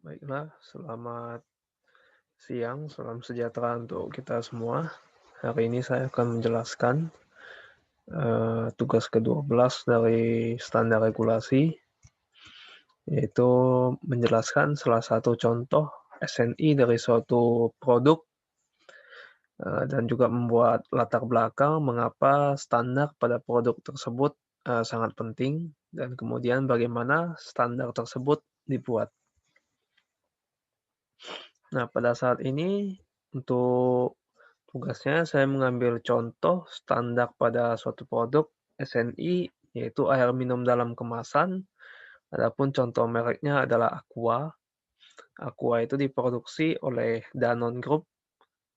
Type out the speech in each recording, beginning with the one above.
Baiklah, selamat siang, salam sejahtera untuk kita semua. Hari ini saya akan menjelaskan tugas ke-12 dari standar regulasi, yaitu menjelaskan salah satu contoh SNI dari suatu produk dan juga membuat latar belakang mengapa standar pada produk tersebut sangat penting dan kemudian bagaimana standar tersebut dibuat. Nah, pada saat ini untuk tugasnya saya mengambil contoh standar pada suatu produk SNI, yaitu air minum dalam kemasan. Adapun contoh mereknya adalah Aqua. Aqua itu diproduksi oleh Danone Group.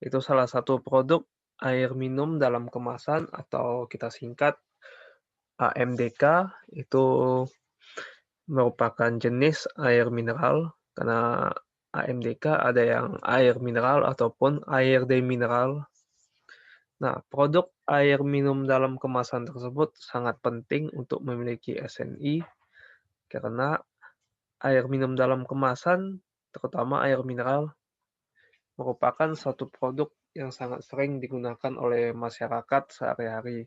Itu salah satu produk air minum dalam kemasan atau kita singkat AMDK. Itu merupakan jenis air mineral karena AMDK ada yang air mineral ataupun air demineral. Nah, produk air minum dalam kemasan tersebut sangat penting untuk memiliki SNI karena air minum dalam kemasan, terutama air mineral, merupakan suatu produk yang sangat sering digunakan oleh masyarakat sehari-hari,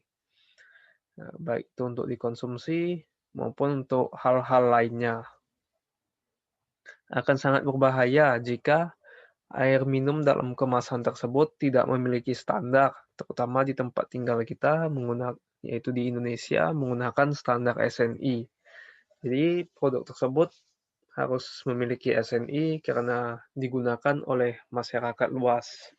baik itu untuk dikonsumsi maupun untuk hal-hal lainnya. Akan sangat berbahaya jika air minum dalam kemasan tersebut tidak memiliki standar, terutama di tempat tinggal kita yaitu di Indonesia menggunakan standar SNI. Jadi produk tersebut harus memiliki SNI karena digunakan oleh masyarakat luas.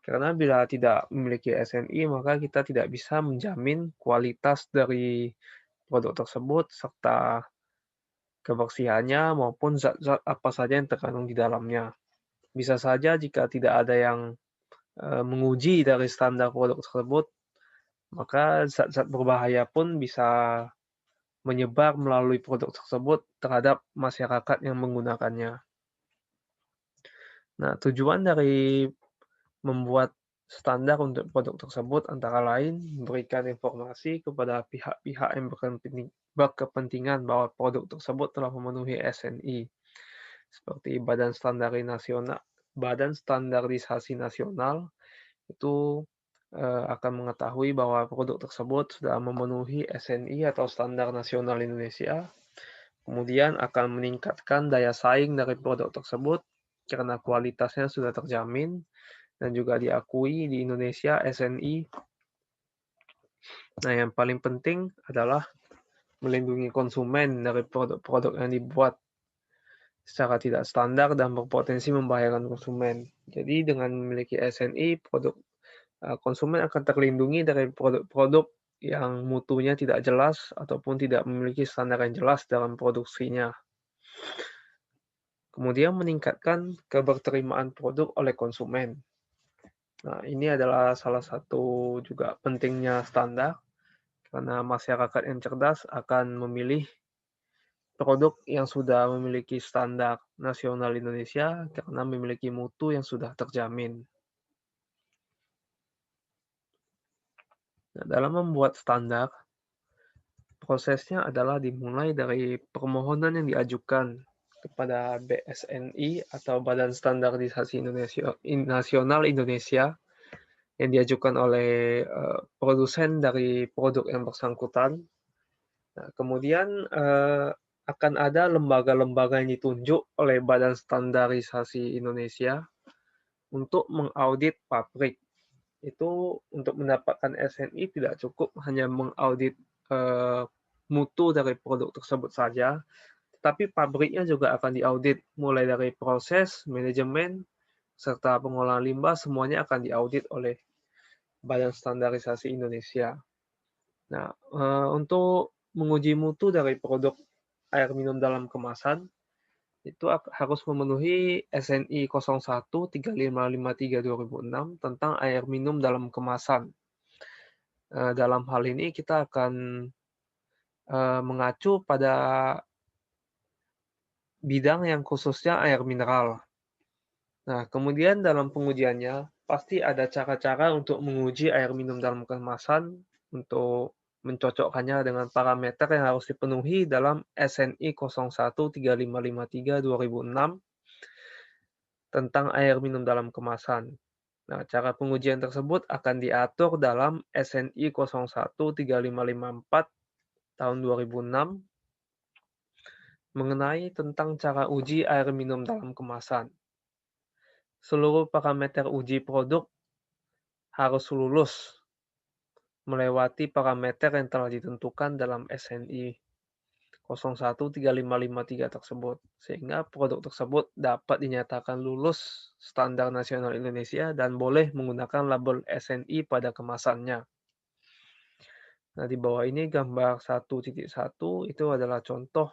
Karena bila tidak memiliki SNI, maka kita tidak bisa menjamin kualitas dari produk tersebut serta kebersihannya maupun zat-zat apa saja yang terkandung di dalamnya. Bisa saja jika tidak ada yang menguji dari standar produk tersebut, maka zat-zat berbahaya pun bisa menyebar melalui produk tersebut terhadap masyarakat yang menggunakannya. Nah, tujuan dari membuat standar untuk produk tersebut antara lain memberikan informasi kepada pihak-pihak yang berkepentingan bahwa produk tersebut telah memenuhi SNI, seperti Badan Standarisasi Nasional itu akan mengetahui bahwa produk tersebut sudah memenuhi SNI atau Standar Nasional Indonesia, kemudian akan meningkatkan daya saing dari produk tersebut karena kualitasnya sudah terjamin dan juga diakui di Indonesia SNI. Nah, yang paling penting adalah melindungi konsumen dari produk-produk yang dibuat secara tidak standar dan berpotensi membahayakan konsumen. Jadi dengan memiliki SNI, konsumen akan terlindungi dari produk-produk yang mutunya tidak jelas ataupun tidak memiliki standar yang jelas dalam produksinya. Kemudian meningkatkan keberterimaan produk oleh konsumen. Nah, ini adalah salah satu juga pentingnya standar, karena masyarakat yang cerdas akan memilih produk yang sudah memiliki standar nasional Indonesia karena memiliki mutu yang sudah terjamin. Nah, dalam membuat standar, prosesnya adalah dimulai dari permohonan yang diajukan kepada BSNI atau Badan Standarisasi Nasional Indonesia yang diajukan oleh produsen dari produk yang bersangkutan. Nah, kemudian akan ada lembaga-lembaga yang ditunjuk oleh Badan Standarisasi Indonesia untuk mengaudit pabrik. Itu untuk mendapatkan SNI tidak cukup hanya mengaudit mutu dari produk tersebut saja, tetapi pabriknya juga akan diaudit, mulai dari proses, manajemen, serta pengolahan limbah, semuanya akan diaudit oleh Badan Standarisasi Indonesia. Nah, untuk menguji mutu dari produk air minum dalam kemasan, itu harus memenuhi SNI 01-3553/2006 tentang air minum dalam kemasan. Dalam hal ini kita akan mengacu pada bidang yang khususnya air mineral. Nah, kemudian dalam pengujiannya, pasti ada cara-cara untuk menguji air minum dalam kemasan untuk mencocokkannya dengan parameter yang harus dipenuhi dalam SNI 013553/2006 tentang air minum dalam kemasan. Nah, cara pengujian tersebut akan diatur dalam SNI 013554 tahun 2006 mengenai tentang cara uji air minum dalam kemasan. Seluruh parameter uji produk harus lulus melewati parameter yang telah ditentukan dalam SNI 013553 tersebut, sehingga produk tersebut dapat dinyatakan lulus standar nasional Indonesia dan boleh menggunakan label SNI pada kemasannya. Nah, di bawah ini gambar 1.1 itu adalah contoh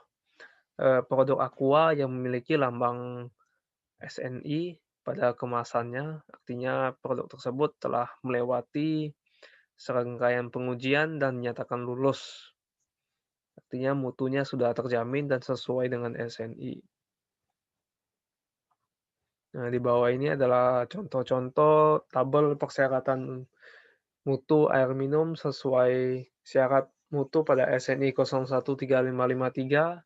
produk Aqua yang memiliki lambang SNI pada kemasannya, artinya produk tersebut telah melewati serangkaian pengujian dan dinyatakan lulus. Artinya mutunya sudah terjamin dan sesuai dengan SNI. Nah, di bawah ini adalah contoh-contoh tabel persyaratan mutu air minum sesuai syarat mutu pada SNI 013553.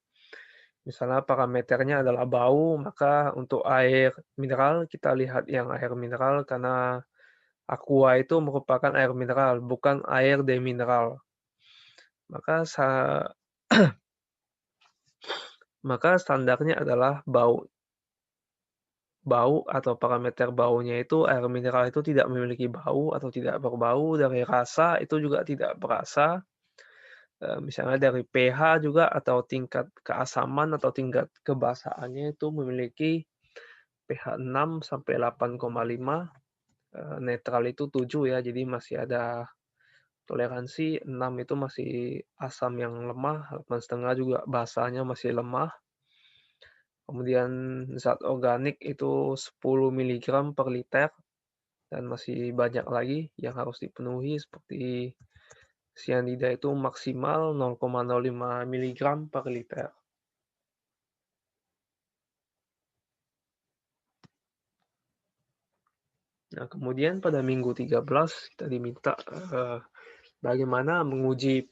Misalnya parameternya adalah bau, maka untuk air mineral kita lihat yang air mineral karena Aqua itu merupakan air mineral, bukan air demineral. Maka standarnya adalah bau. Bau atau parameter baunya itu air mineral itu tidak memiliki bau atau tidak berbau, dari rasa itu juga tidak berasa, misalnya dari pH juga atau tingkat keasaman atau tingkat kebasahannya itu memiliki pH 6 sampai 8,5, netral itu 7 ya, jadi masih ada toleransi. 6 itu masih asam yang lemah, 8,5 juga basanya masih lemah. Kemudian zat organik itu 10 miligram per liter, dan masih banyak lagi yang harus dipenuhi seperti sianida itu maksimal 0,05 miligram per liter. Nah, kemudian pada minggu 13 kita diminta bagaimana menguji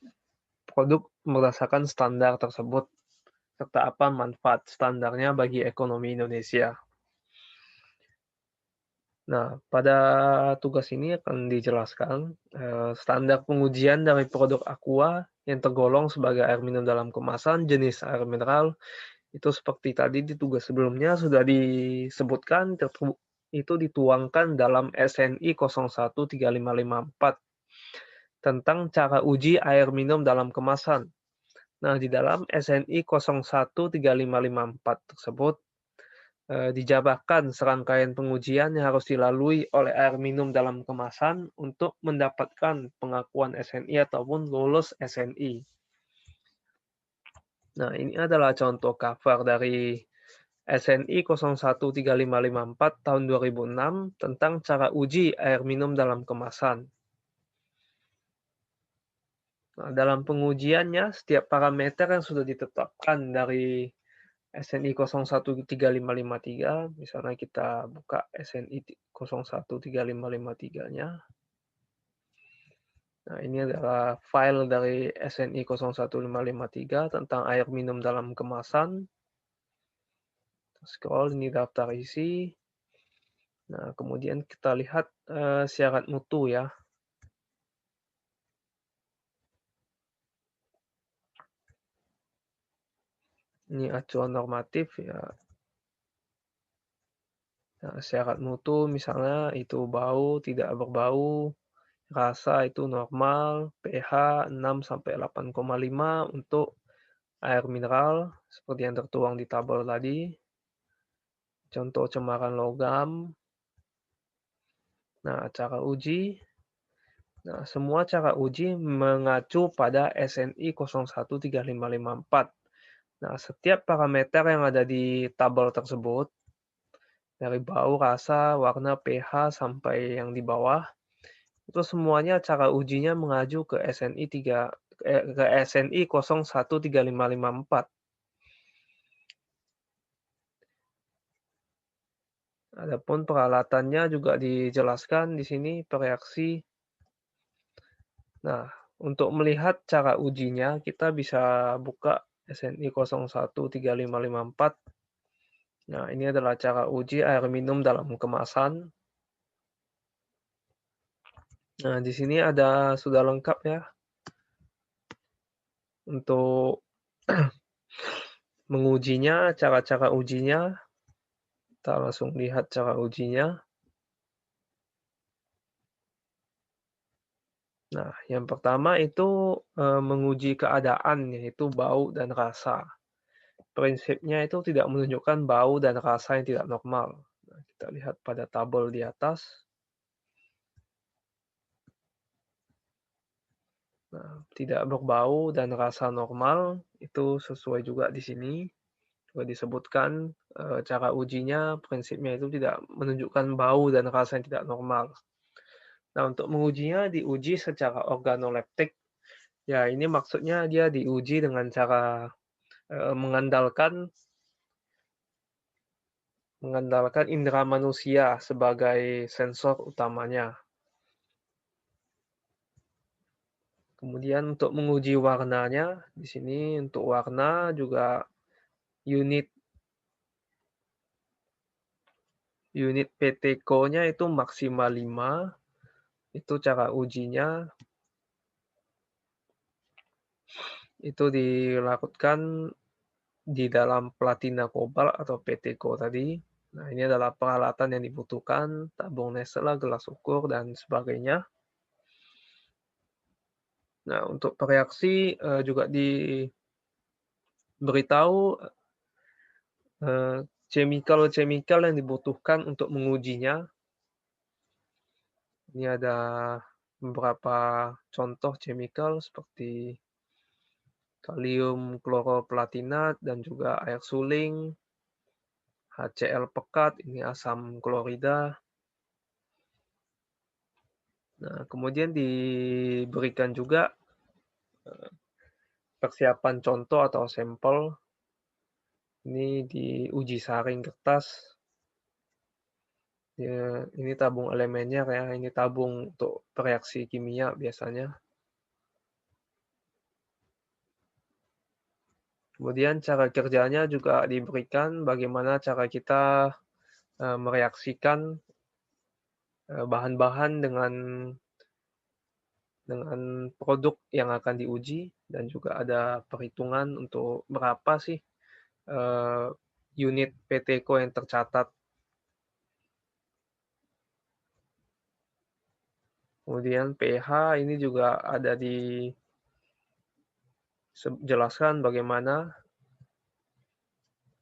produk berdasarkan standar tersebut, serta apa manfaat standarnya bagi ekonomi Indonesia. Nah, pada tugas ini akan dijelaskan standar pengujian dari produk Aqua yang tergolong sebagai air minum dalam kemasan jenis air mineral. Itu seperti tadi di tugas sebelumnya sudah disebutkan, itu dituangkan dalam SNI 013554 tentang cara uji air minum dalam kemasan. Nah, di dalam SNI 013554 tersebut dijabarkan serangkaian pengujian yang harus dilalui oleh air minum dalam kemasan untuk mendapatkan pengakuan SNI ataupun lulus SNI. Nah, ini adalah contoh cover dari SNI 013554 tahun 2006 tentang cara uji air minum dalam kemasan. Nah, dalam pengujiannya, setiap parameter yang sudah ditetapkan dari SNI 013553, misalnya kita buka SNI 013553-nya. Nah, ini adalah file dari SNI 01553 tentang air minum dalam kemasan. Scroll, ini daftar isi. Nah, kemudian kita lihat syarat mutu ya. Ini acuan normatif ya. Nah, syarat mutu misalnya itu bau, tidak berbau, rasa itu normal, pH 6 sampai 8,5 untuk air mineral seperti yang tertuang di tabel tadi. Contoh cemaran logam. Nah, cara uji. Nah, semua cara uji mengacu pada SNI 013554. Nah, setiap parameter yang ada di tabel tersebut, dari bau, rasa, warna, pH, sampai yang di bawah, itu semuanya cara ujinya mengacu ke SNI 013554. Adapun peralatannya juga dijelaskan di sini, pereaksi. Nah, Untuk melihat cara ujinya, kita bisa buka SNI 013554. Nah, ini adalah cara uji air minum dalam kemasan. Nah, di sini ada sudah lengkap ya untuk mengujinya, cara-cara ujinya. Kita langsung lihat cara ujinya. Nah, yang pertama itu menguji keadaan, yaitu bau dan rasa. Prinsipnya itu tidak menunjukkan bau dan rasa yang tidak normal. Nah, kita lihat pada tabel di atas. Nah, tidak berbau dan rasa normal itu sesuai juga di sini. Juga disebutkan cara ujinya, prinsipnya itu tidak menunjukkan bau dan rasa yang tidak normal. Nah, untuk mengujinya diuji secara organoleptik. Ya, ini maksudnya dia diuji dengan cara mengandalkan indera manusia sebagai sensor utamanya. Kemudian untuk menguji warnanya, di sini untuk warna juga unit PTK-nya itu maksimal 5, itu cara ujinya. Itu dilakukan di dalam platina kobalt atau PTK tadi. Nah, ini adalah peralatan yang dibutuhkan, tabung Nestle, gelas ukur, dan sebagainya. Nah, untuk reaksi juga diberitahu chemical yang dibutuhkan untuk mengujinya. Ini ada beberapa contoh chemical seperti kalium kloroplatinat dan juga air suling, HCl pekat, ini asam klorida. Nah, kemudian diberikan juga persiapan contoh atau sampel. Ini diuji saring kertas. Ya, ini tabung elemennya kayak ini tabung untuk reaksi kimia biasanya. Kemudian cara kerjanya juga diberikan bagaimana cara kita mereaksikan bahan-bahan dengan produk yang akan diuji, dan juga ada perhitungan untuk berapa sih unit PTK yang tercatat. Kemudian pH ini juga ada dijelaskan bagaimana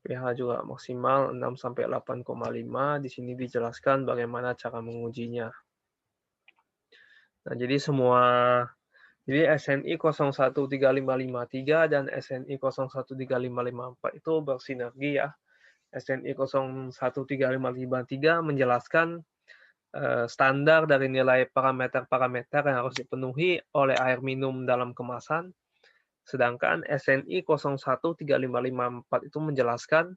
pH juga maksimal 6 sampai 8,5. Di sini dijelaskan bagaimana cara mengujinya. Nah, jadi SNI 013553 dan SNI 013554 itu bersinergi ya. SNI 013553 menjelaskan standar dari nilai parameter-parameter yang harus dipenuhi oleh air minum dalam kemasan. Sedangkan SNI 013554 itu menjelaskan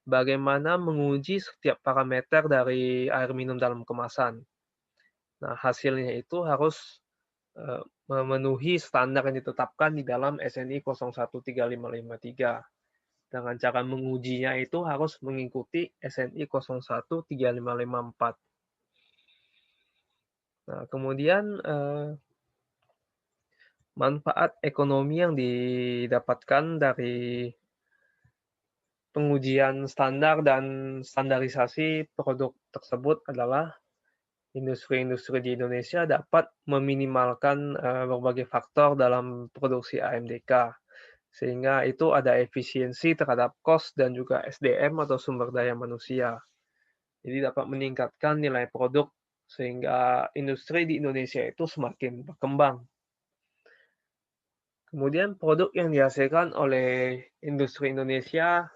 bagaimana menguji setiap parameter dari air minum dalam kemasan. Nah, hasilnya itu harus memenuhi standar yang ditetapkan di dalam SNI 013553. Dengan cara mengujinya itu harus mengikuti SNI 013554. Nah, kemudian manfaat ekonomi yang didapatkan dari pengujian standar dan standarisasi produk tersebut adalah industri-industri di Indonesia dapat meminimalkan berbagai faktor dalam produksi AMDK, sehingga itu ada efisiensi terhadap cost dan juga SDM atau sumber daya manusia. Jadi dapat meningkatkan nilai produk sehingga industri di Indonesia itu semakin berkembang. Kemudian produk yang dihasilkan oleh industri Indonesia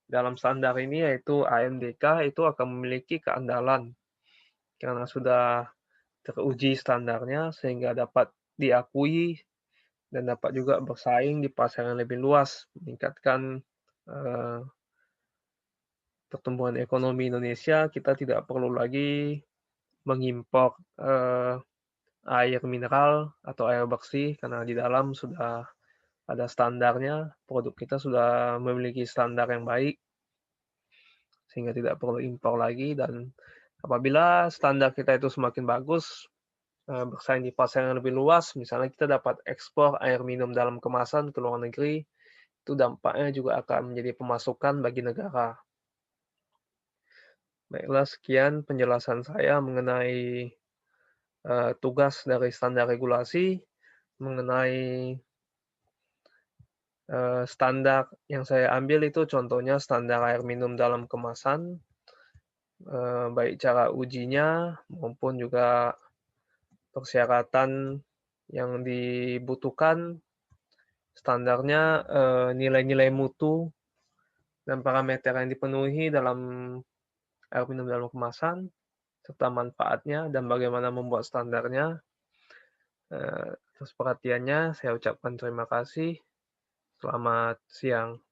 dalam standar ini yaitu AMDK itu akan memiliki keandalan karena sudah teruji standarnya sehingga dapat diakui dan dapat juga bersaing di pasar yang lebih luas, meningkatkan pertumbuhan ekonomi Indonesia. Kita tidak perlu lagi mengimpor air mineral atau air bersih karena di dalam sudah ada standarnya, produk kita sudah memiliki standar yang baik, sehingga tidak perlu impor lagi dan apabila standar kita itu semakin bagus, bersaing di pasar yang lebih luas, misalnya kita dapat ekspor air minum dalam kemasan ke luar negeri, itu dampaknya juga akan menjadi pemasukan bagi negara. Baiklah, sekian penjelasan saya mengenai tugas dari standar regulasi, mengenai standar yang saya ambil itu contohnya standar air minum dalam kemasan, baik cara ujinya maupun juga persyaratan yang dibutuhkan, standarnya, nilai-nilai mutu dan parameter yang dipenuhi dalam air minum dalam kemasan, serta manfaatnya dan bagaimana membuat standarnya. Atas perhatiannya saya ucapkan terima kasih. Selamat siang.